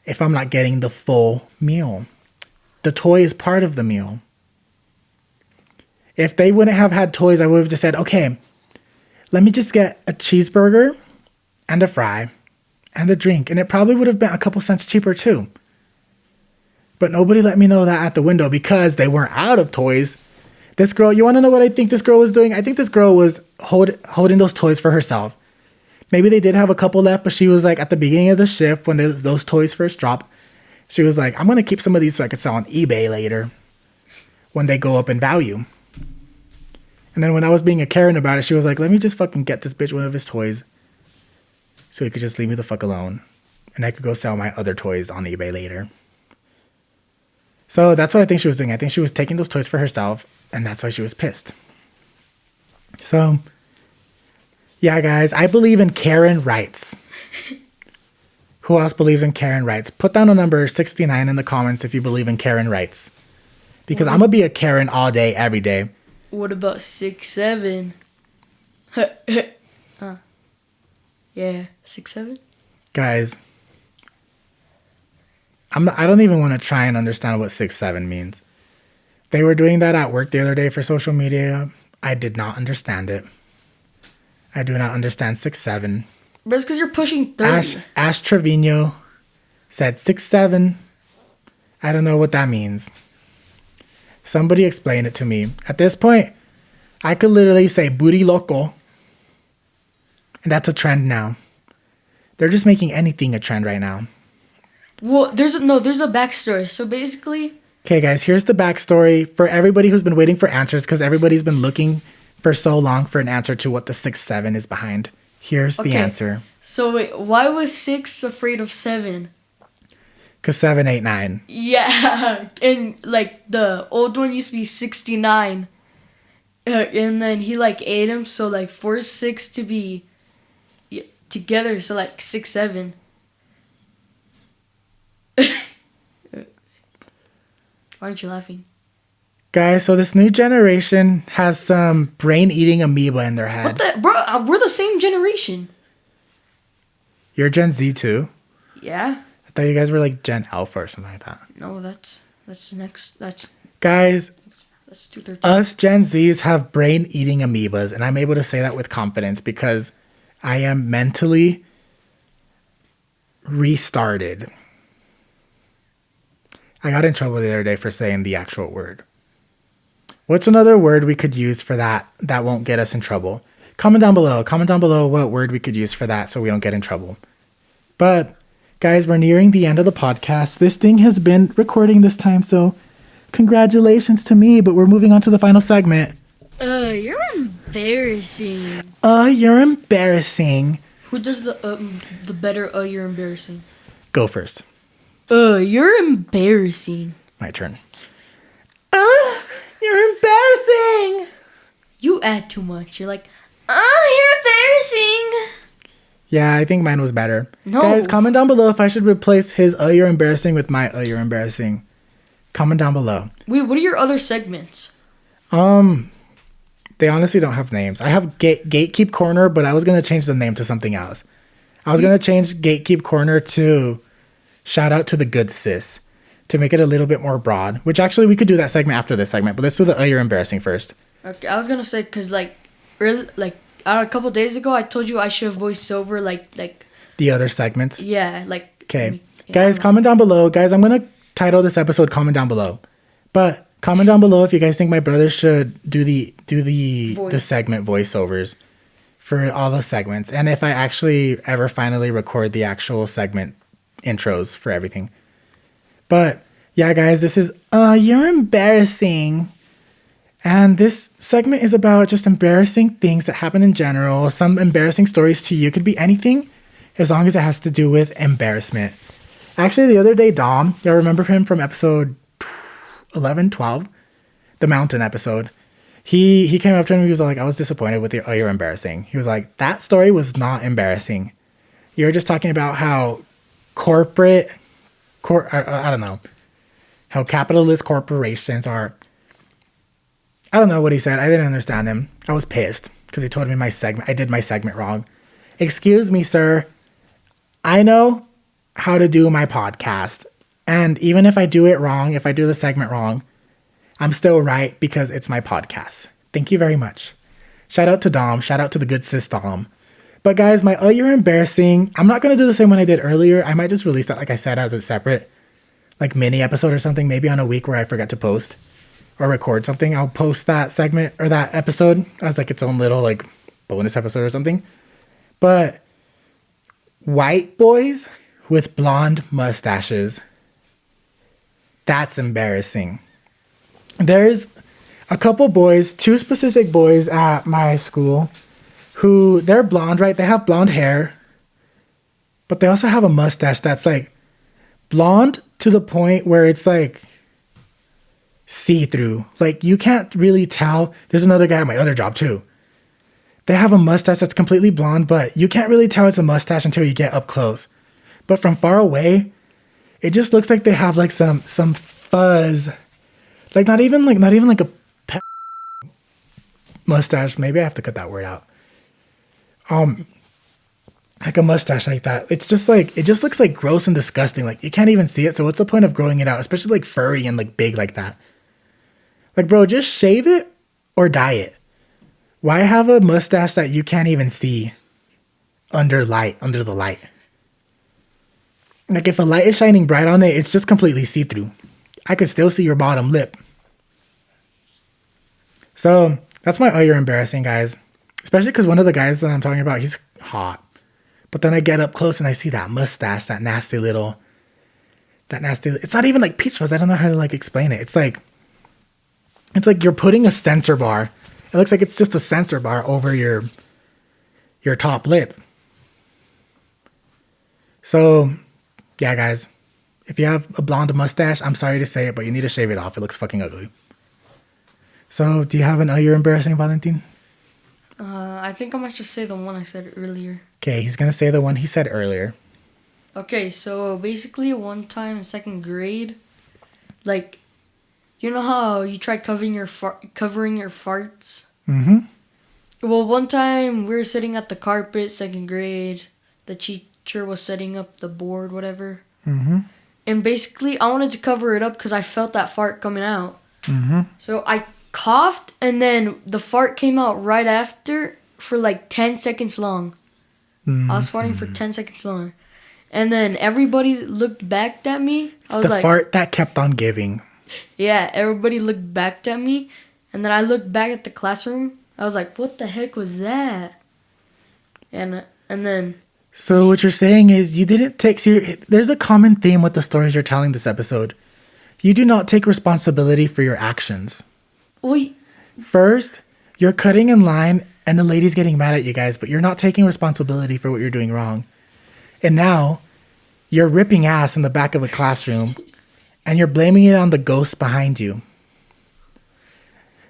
C: if I'm not getting the full meal? The toy is part of the meal. If they wouldn't have had toys, I would have just said, "Okay, let me just get a cheeseburger and a fry and a drink. And it probably would have been a couple cents cheaper too. But nobody let me know that at the window because they weren't out of toys. This girl, you want to know what I think this girl was doing? I think this girl was holding those toys for herself. Maybe they did have a couple left, but she was like at the beginning of the shift when those toys first dropped, she was like, I'm going to keep some of these so I can sell on eBay later when they go up in value. And then when I was being a Karen about it, she was like, let me just fucking get this bitch one of his toys so he could just leave me the fuck alone. And I could go sell my other toys on eBay later. So that's what I think she was doing. I think she was taking those toys for herself, and that's why she was pissed. So, yeah, guys, I believe in Karen rights. Who else believes in Karen rights? Put down a number 69 in the comments if you believe in Karen rights. Because I'm going to be a Karen all day, every day.
B: What about 6'7"? Yeah, 6'7"?
C: Guys, I don't even want to try and understand what 6'7" means. They were doing that at work the other day for social media. I did not understand it. I do not understand 6'7".
B: But it's because you're pushing 30.
C: Ash Trevino said 6'7". I don't know what that means. Somebody explain it to me. At this point, I could literally say booty loco. And that's a trend now. They're just making anything a trend right now.
B: Well, there's a backstory. So basically...
C: Okay, guys, here's the backstory for everybody who's been waiting for answers because everybody's been looking for so long for an answer to what the 6'7" is behind. Here's the answer.
B: So wait, why was 6 afraid of 7?
C: Because 7, 8, 9.
B: Yeah, and like the old one used to be 69. And then he like ate him, so like forced 6 to be together, so like 6, 7. Why aren't you laughing?
C: Guys, so this new generation has some brain-eating amoeba in their head.
B: What the? Bro, we're the same generation.
C: You're Gen Z too?
B: Yeah.
C: I thought you guys were like Gen Alpha or something like that.
B: No, that's next.
C: Guys,
B: that's 213.
C: us Gen Zs have brain-eating amoebas, and I'm able to say that with confidence because I am mentally restarted. I got in trouble the other day for saying the actual word. What's another word we could use for that won't get us in trouble? Comment down below. Comment down below what word we could use for that so we don't get in trouble. But, guys, we're nearing the end of the podcast. This thing has been recording this time, so congratulations to me, but we're moving on to the final segment.
B: You're embarrassing.
C: You're embarrassing.
B: Who does the better you're embarrassing?
C: Go first.
B: You're embarrassing.
C: My turn. You're embarrassing.
B: You add too much. You're like, you're embarrassing.
C: Yeah, I think mine was better.
B: No.
C: Guys, comment down below if I should replace his you're embarrassing with my you're embarrassing. Comment down below.
B: Wait, what are your other segments?
C: They honestly don't have names. I have Gatekeep Corner, but I was going to change the name to something else. I was going to change Gatekeep Corner to Shout Out to the Good Sis to make it a little bit more broad, which actually we could do that segment after this segment, but let's do the you're embarrassing first.
B: Okay, I was going to say, because like, a couple days ago, I told you I should have voiced over like
C: the other segments.
B: Yeah, like.
C: Okay. Guys, comment down below. Guys, I'm going to title this episode Comment Down Below. But comment down below if you guys think my brother should do the segment voiceovers for all the segments. And if I actually ever finally record the actual segment intros for everything. But yeah, guys, this is you're embarrassing. And this segment is about just embarrassing things that happen in general. Some embarrassing stories to you. Could be anything as long as it has to do with embarrassment. Actually, the other day, Dom, y'all remember him from episode 11, 12? The mountain episode. He came up to me, he was like, I was disappointed with your, you're embarrassing. He was like, that story was not embarrassing. You were just talking about how I don't know, how capitalist corporations are. I don't know what he said. I didn't understand him. I was pissed because he told me I did my segment wrong. Excuse me, sir. I know how to do my podcast. And even if I do it wrong, if I do the segment wrong, I'm still right because it's my podcast. Thank you very much. Shout out to Dom. Shout out to the good sis Dom. But guys, my you're embarrassing. I'm not going to do the same one I did earlier. I might just release that, like I said, as a separate, like mini episode or something. Maybe on a week where I forget to post or record something. I'll post that segment or that episode as like its own little like bonus episode or something. But white boys with blonde mustaches. That's embarrassing. There's a couple boys, 2 specific boys at my school who they're blonde, right? They have blonde hair, but they also have a mustache that's like blonde to the point where it's like see-through. Like you can't really tell. There's another guy at my other job too. They have a mustache that's completely blonde, but you can't really tell it's a mustache until you get up close. But from far away, it just looks like they have like some fuzz. Like not even like a mustache. Maybe I have to cut that word out. Like a mustache like that. It's just like, it just looks like gross and disgusting. Like you can't even see it. So what's the point of growing it out? Especially like furry and like big like that. Like bro, just shave it or dye it. Why have a mustache that you can't even see under the light? Like if a light is shining bright on it, it's just completely see-through. I could still see your bottom lip. So that's my you're embarrassing, guys. Especially because one of the guys that I'm talking about, he's hot. But then I get up close and I see that mustache, it's not even like peach fuzz. I don't know how to like explain it. It's like you're putting a sensor bar. It looks like it's just a sensor bar over your top lip. So yeah, guys, if you have a blonde mustache, I'm sorry to say it, but you need to shave it off. It looks fucking ugly. So do you have an you're embarrassing, Valentin?
B: I think I might just say the one I said earlier.
C: Okay, he's going to say the one he said earlier.
B: Okay, so basically one time in second grade, like, you know how you try covering your farts?
C: Mm-hmm.
B: Well, one time we were sitting at the carpet, second grade. The teacher was setting up the board, whatever.
C: Mm-hmm.
B: And basically, I wanted to cover it up because I felt that fart coming out.
C: Mm-hmm.
B: So I coughed, and then the fart came out right after for like 10 seconds long.
C: Mm-hmm.
B: I was farting for 10 seconds long. And then everybody looked back at me.
C: It's the fart that kept on giving.
B: Yeah, everybody looked back at me. And then I looked back at the classroom. I was like, what the heck was that? And then...
C: So what you're saying is you didn't take... There's a common theme with the stories you're telling this episode. You do not take responsibility for your actions.
B: Well,
C: first, you're cutting in line and the lady's getting mad at you guys, but you're not taking responsibility for what you're doing wrong. And now, you're ripping ass in the back of a classroom and you're blaming it on the ghost behind you.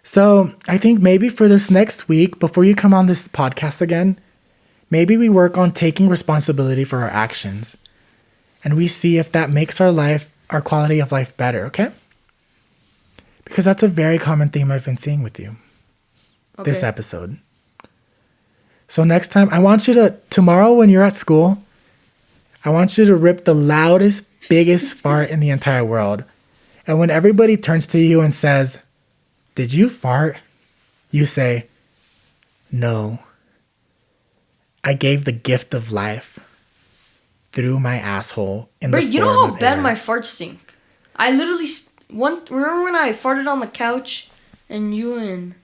C: So, I think maybe for this next week, before you come on this podcast again, maybe we work on taking responsibility for our actions. And we see if that makes our quality of life better, okay? Because that's a very common theme I've been seeing with you. Okay. This episode. So next time, I want you to, tomorrow when you're at school, I want you to rip the loudest, biggest fart in the entire world. And when everybody turns to you and says, "Did you fart?" You say, "No. I gave the gift of life through my asshole in the form of air."
B: But you know how bad my farts stink? I literally... remember when I farted on the couch and you and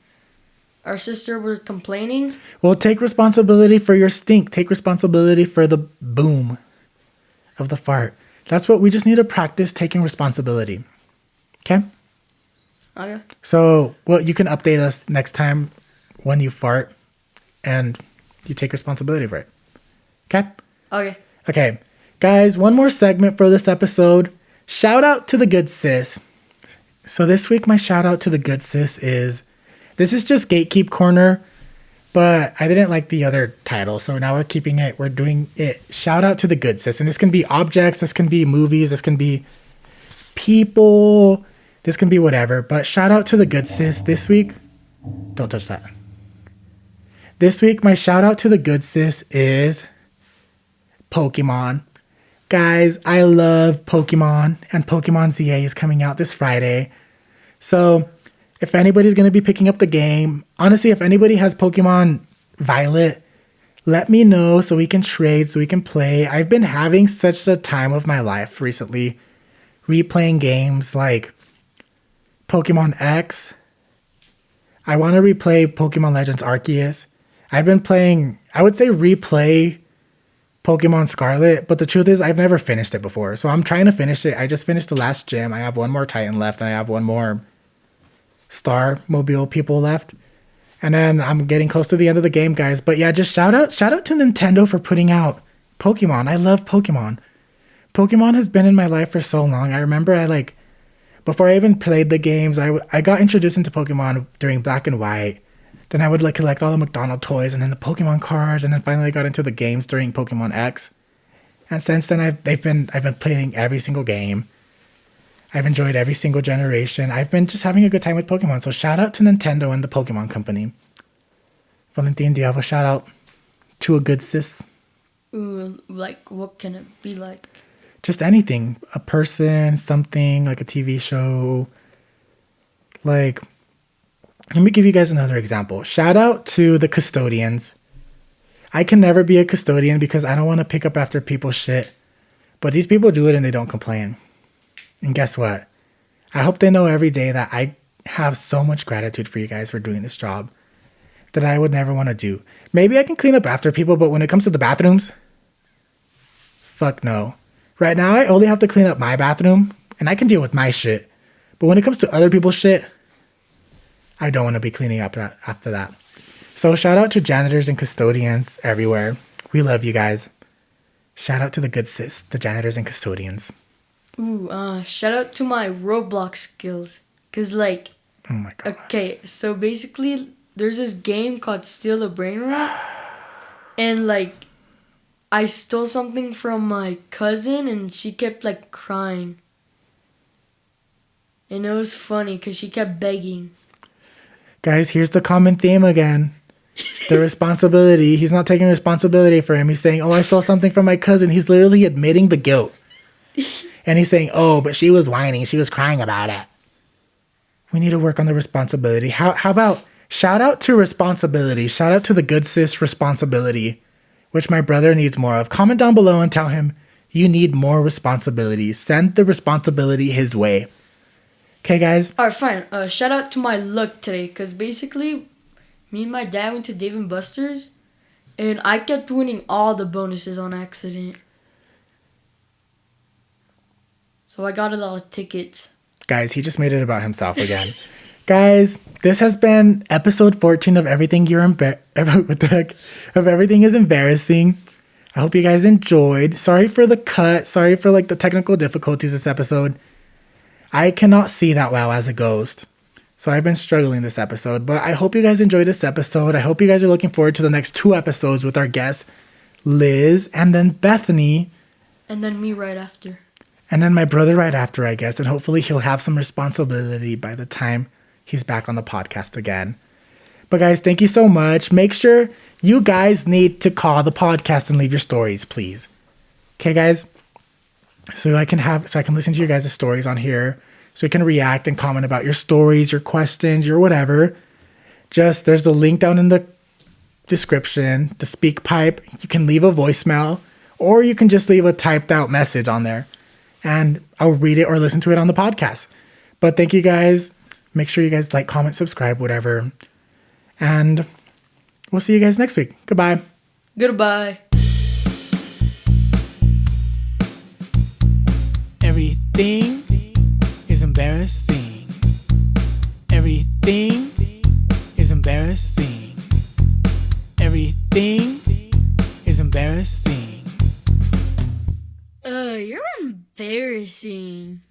B: our sister were complaining?
C: Well, take responsibility for your stink. Take responsibility for the boom of the fart. That's what we just need to practice, taking responsibility. Okay?
B: Okay.
C: So, well, you can update us next time when you fart and you take responsibility for it. Okay?
B: Okay.
C: Okay. Guys, one more segment for this episode. Shout out to the good sis. So this week, my shout out to the good sis is, this is just Gatekeep Corner, but I didn't like the other title. So now we're keeping it. We're doing it. Shout out to the good sis. And this can be objects. This can be movies. This can be people. This can be whatever. But shout out to the good sis this week. Don't touch that. This week, my shout out to the good sis is Pokemon. Guys, I love Pokemon, and Pokemon ZA is coming out this Friday. So, if anybody's going to be picking up the game, honestly, if anybody has Pokemon Violet, Let me know so we can trade, so we can play. I've been having such a time of my life recently, replaying games like Pokemon X. I want to replay Pokemon Legends Arceus. I've been playing, I would say replay Pokemon Scarlet, but the truth is I've never finished it before. So I'm trying to finish it. I just finished the last gym. I have one more Titan left, and I have one more Star Mobile people left. And then I'm getting close to the end of the game, guys. But yeah, just shout out to Nintendo for putting out Pokemon. I love Pokemon. Pokemon has been in my life for so long. I remember before I even played the games, I got introduced into Pokemon during Black and White. Then I would collect all the McDonald's toys and then the Pokemon cards, and then finally I got into the games during Pokemon X. And since then I've been playing every single game. I've enjoyed every single generation. I've been just having a good time with Pokemon. So shout out to Nintendo and the Pokemon Company. Valentin, do you have a shout out to a good sis?
B: Ooh, what can it be like?
C: Just anything. A person, something, like a TV show. Let me give you guys another example. Shout out to the custodians. I can never be a custodian because I don't want to pick up after people's shit. But these people do it and they don't complain. And guess what? I hope they know every day that I have so much gratitude for you guys for doing this job that I would never want to do. Maybe I can clean up after people, but when it comes to the bathrooms, fuck no. Right now, I only have to clean up my bathroom, and I can deal with my shit. But when it comes to other people's shit, I don't want to be cleaning up after that. So shout out to janitors and custodians everywhere. We love you guys. Shout out to the good sis, the janitors and custodians.
B: Ooh, shout out to my Roblox skills. Cause
C: oh my god.
B: Okay, so basically there's this game called Steal a Brain Rot. And I stole something from my cousin and she kept crying. And it was funny because she kept begging.
C: Guys, here's the common theme again. The responsibility. He's not taking responsibility for him. He's saying, oh, I stole something from my cousin. He's literally admitting the guilt. And he's saying, oh, but she was whining. She was crying about it. We need to work on the responsibility. How about shout out to responsibility. Shout out to the good sis responsibility, which my brother needs more of. Comment down below and tell him you need more responsibility. Send the responsibility his way. Okay, guys?
B: Alright, fine. Shout out to my luck today. Because basically, me and my dad went to Dave & Buster's. And I kept winning all the bonuses on accident. So I got a lot of tickets.
C: Guys, he just made it about himself again. Guys, this has been episode 14 of Everything Everything is Embarrassing. I hope you guys enjoyed. Sorry for the cut. Sorry for the technical difficulties this episode. I cannot see that well as a ghost. So I've been struggling this episode. But I hope you guys enjoyed this episode. I hope you guys are looking forward to the next 2 episodes with our guests, Liz and then Bethany.
B: And then me right after.
C: And then my brother right after, I guess. And hopefully he'll have some responsibility by the time he's back on the podcast again. But guys, thank you so much. Make sure you guys need to call the podcast and leave your stories, please. Okay, guys? So I can listen to your guys' stories on here. So you can react and comment about your stories, your questions, your whatever. There's a link down in the description, the speak pipe. You can leave a voicemail, or you can just leave a typed out message on there. And I'll read it or listen to it on the podcast. But thank you guys. Make sure you guys like, comment, subscribe, whatever. And we'll see you guys next week. Goodbye.
B: Goodbye.
A: Everything is embarrassing. Everything is embarrassing. Everything is embarrassing.
B: You're embarrassing.